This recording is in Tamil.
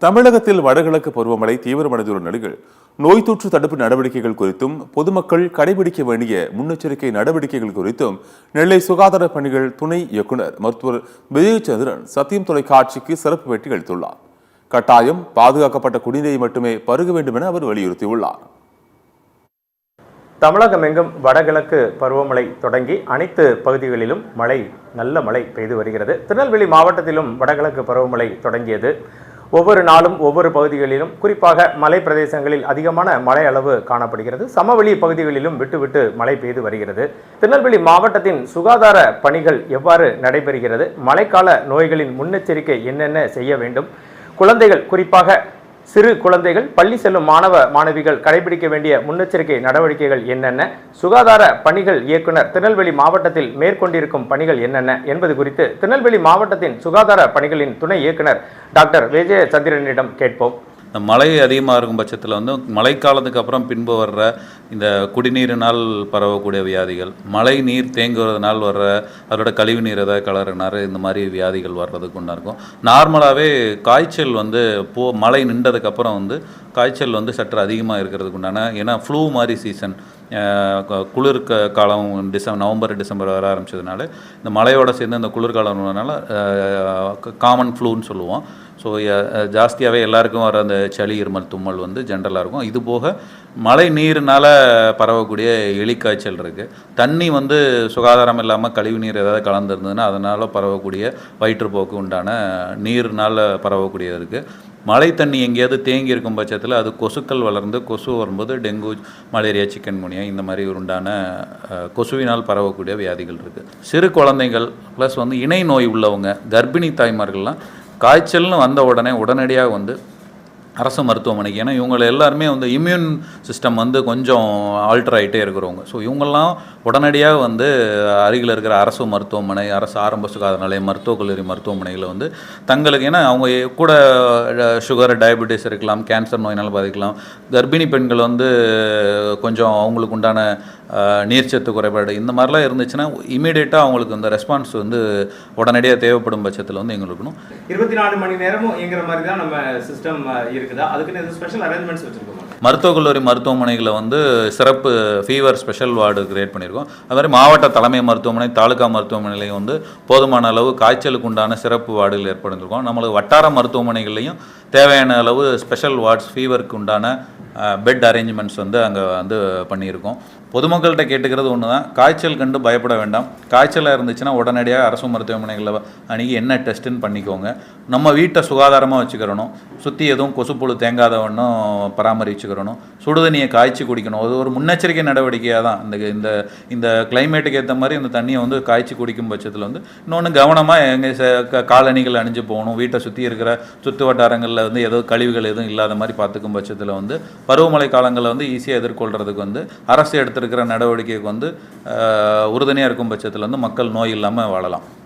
தமிழகத்தில் வடகிழக்கு பருவமழை தீவிரமடைந்துள்ள நிலையில் நோய் தொற்று தடுப்பு நடவடிக்கைகள் குறித்தும் பொதுமக்கள் கடைபிடிக்க வேண்டிய முன்னெச்சரிக்கை நடவடிக்கைகள் குறித்தும் நெல்லை சுகாதார பணிகள் துணை இயக்குநர் மருத்துவர் விஜயச்சந்திரன் சத்தியம் தொலைக்காட்சிக்கு சிறப்பு பேட்டி அளித்துள்ளார். கட்டாயம் பாதுகாக்கப்பட்ட குடிநீரை மட்டுமே பருக வேண்டும் என அவர் வலியுறுத்தியுள்ளார். தமிழகமெங்கும் வடகிழக்கு பருவமழை தொடங்கி அனைத்து பகுதிகளிலும் நல்ல மழை பெய்து வருகிறது. திருநெல்வேலி மாவட்டத்திலும் வடகிழக்கு பருவமழை தொடங்கியது. ஒவ்வொரு நாளும் ஒவ்வொரு பகுதிகளிலும் குறிப்பாக மலை பிரதேசங்களில் அதிகமான மழை அளவு காணப்படுகிறது. சமவெளி பகுதிகளிலும் விட்டு மழை பெய்து வருகிறது. திருநெல்வேலி மாவட்டத்தின் சுகாதார பணிகள் எவ்வாறு நடைபெறுகிறது, மழைக்கால நோய்களின் முன்னெச்சரிக்கை என்னென்ன செய்ய வேண்டும், குழந்தைகள் குறிப்பாக சிறு குழந்தைகள் பள்ளி செல்லும் மாணவ மாணவிகள் கடைபிடிக்க வேண்டிய முன்னெச்சரிக்கை நடவடிக்கைகள் என்னென்ன, சுகாதார பணிகள் இயக்குனர் திருநெல்வேலி மாவட்டத்தில் மேற்கொண்டிருக்கும் பணிகள் என்னென்ன என்பது குறித்து திருநெல்வேலி மாவட்டத்தின் சுகாதார பணிகளின் துணை இயக்குனர் டாக்டர் விஜயச்சந்திரனிடம் கேட்போம். மழை அதிகமாக இருக்கும் பட்சத்தில் மழைக்காலத்துக்கு அப்புறம் பின்பு வர்ற இந்த குடிநீரினால் பரவக்கூடிய வியாதிகள், மழை நீர் தேங்குவதனால் வர்ற அதோட கழிவு நீர் ஏதாவது கலரினார், இந்த மாதிரி வியாதிகள் வர்றதுக்கு ஒன்றா இருக்கும். நார்மலாகவே காய்ச்சல் மழை நின்றதுக்கப்புறம் காய்ச்சல் சற்று அதிகமாக இருக்கிறதுக்கு உண்டான, ஏன்னா ஃப்ளூ மாதிரி சீசன், குளிர் காலம் நவம்பர் டிசம்பர் வர ஆரம்பிச்சதுனால இந்த மழையோடு சேர்ந்து இந்த குளிர்காலம்னால காமன் ஃப்ளூன்னு சொல்லுவோம். ஸோ ஜாஸ்தியாகவே எல்லாருக்கும் வர அந்த சளி இருமல் தும்மல் ஜென்ரலாக இருக்கும். இது போக மழை நீர்னால் பரவக்கூடிய எலிக்காய்ச்சல் இருக்குது. தண்ணி சுகாதாரம் இல்லாமல் கழிவு நீர் ஏதாவது கலந்துருந்ததுன்னா அதனால் பரவக்கூடிய வயிற்றுப்போக்கு உண்டான நீர்னால் பரவக்கூடியது இருக்குது. மழை தண்ணி எங்கேயாவது தேங்கி இருக்கும் பட்சத்தில் அது கொசுக்கள் வளர்ந்து கொசு வரும்போது டெங்கு, மலேரியா, சிக்கன்குனியா இந்த மாதிரி உண்டான கொசுவினால் பரவக்கூடிய வியாதிகள் இருக்குது. சிறு குழந்தைகள் ப்ளஸ் இணை நோய் உள்ளவங்க, கர்ப்பிணி தாய்மார்கள்லாம் காய்ச்சல்னு வந்த உடனடியாக அரசு மருத்துவமனைக்கு, ஏன்னா இவங்களை எல்லாருமே இம்யூன் சிஸ்டம் கொஞ்சம் ஆல்டர் ஆகிட்டே இருக்கிறவங்க. ஸோ இவங்கெல்லாம் உடனடியாக அருகில் இருக்கிற அரசு மருத்துவமனை, அரசு ஆரம்ப சுகாதார நிலையம், மருத்துவக் கல்லூரி மருத்துவமனையில் தங்களுக்கு, ஏன்னா அவங்க கூட சுகர், டயபெட்டிஸ் இருக்கலாம், கேன்சர் நோயினால் பாதிக்கலாம். கர்ப்பிணி பெண்கள் கொஞ்சம் அவங்களுக்கு உண்டான நீர்ச்சத்து குறைபாடு இந்த மாதிரிலாம் இருந்துச்சுன்னா இமீடியட்டாக அவங்களுக்கு இந்த ரெஸ்பான்ஸ் உடனடியாக தேவைப்படும் பட்சத்தில் எங்களுக்கு 24 மணி நேரமும் இயங்குற மாதிரி தான் நம்ம சிஸ்டம் இருக்குதா? அதுக்குன்னு ஸ்பெஷல் அரேஞ்ச்மெண்ட்ஸ் வச்சிருக்கோம். மருத்துவக் கல்லூரி மருத்துவமனைகளில் சிறப்பு ஃபீவர் ஸ்பெஷல் வார்டு கிரியேட் பண்ணியிருக்கோம். அது மாதிரி மாவட்ட தலைமை மருத்துவமனை, தாலுகா மருத்துவமனையிலையும் போதுமான அளவு காய்ச்சலுக்கு உண்டான சிறப்பு வார்டுகள் ஏற்படுத்தியிருக்கோம். நம்மளுக்கு வட்டார மருத்துவமனைகள்லையும் தேவையான அளவு ஸ்பெஷல் வார்ட்ஸ், ஃபீவருக்கு உண்டான பெட் அரேஞ்ச்மெண்ட்ஸ் அங்கே பண்ணியிருக்கோம். பொதுமக்கள்கிட்ட கேட்டுக்கிறது ஒன்று தான், காய்ச்சல் கண்டு பயப்பட வேண்டாம். காய்ச்சலாக இருந்துச்சுன்னா உடனடியாக அரசு மருத்துவமனைகளில் அணுகி என்ன டெஸ்ட்டுன்னு பண்ணிக்கோங்க. நம்ம வீட்டை சுகாதாரமாக வச்சுக்கிறணும். சுற்றி எதுவும் கொசுப்புழு தேங்காதவண்ணும் பராமரிச்சுக்கிறணும். சுடுதண்ணியை காய்ச்சி குடிக்கணும். அது ஒரு முன்னெச்சரிக்கை நடவடிக்கையாக தான். இந்த இந்த கிளைமேட்டுக்கு ஏற்ற மாதிரி இந்த தண்ணியை காய்ச்சி குடிக்கும் பட்சத்தில் இன்னொன்று கவனமாக எங்கள் காலணிகள் அணிஞ்சு போகணும். வீட்டை சுற்றி இருக்கிற சுற்று வட்டாரங்களில் ஏதோ கழிவுகள் எதுவும் இல்லாத மாதிரி பார்த்துக்கும் பட்சத்தில் பருவமழை காலங்களில் ஈஸியாக எதிர்கொள்கிறதுக்கு அரசு எடுத்திருக்கிற நடவடிக்கைக்கு உறுதுணையாக இருக்கும் பட்சத்தில் மக்கள் நோய் இல்லாமல் வாழலாம்.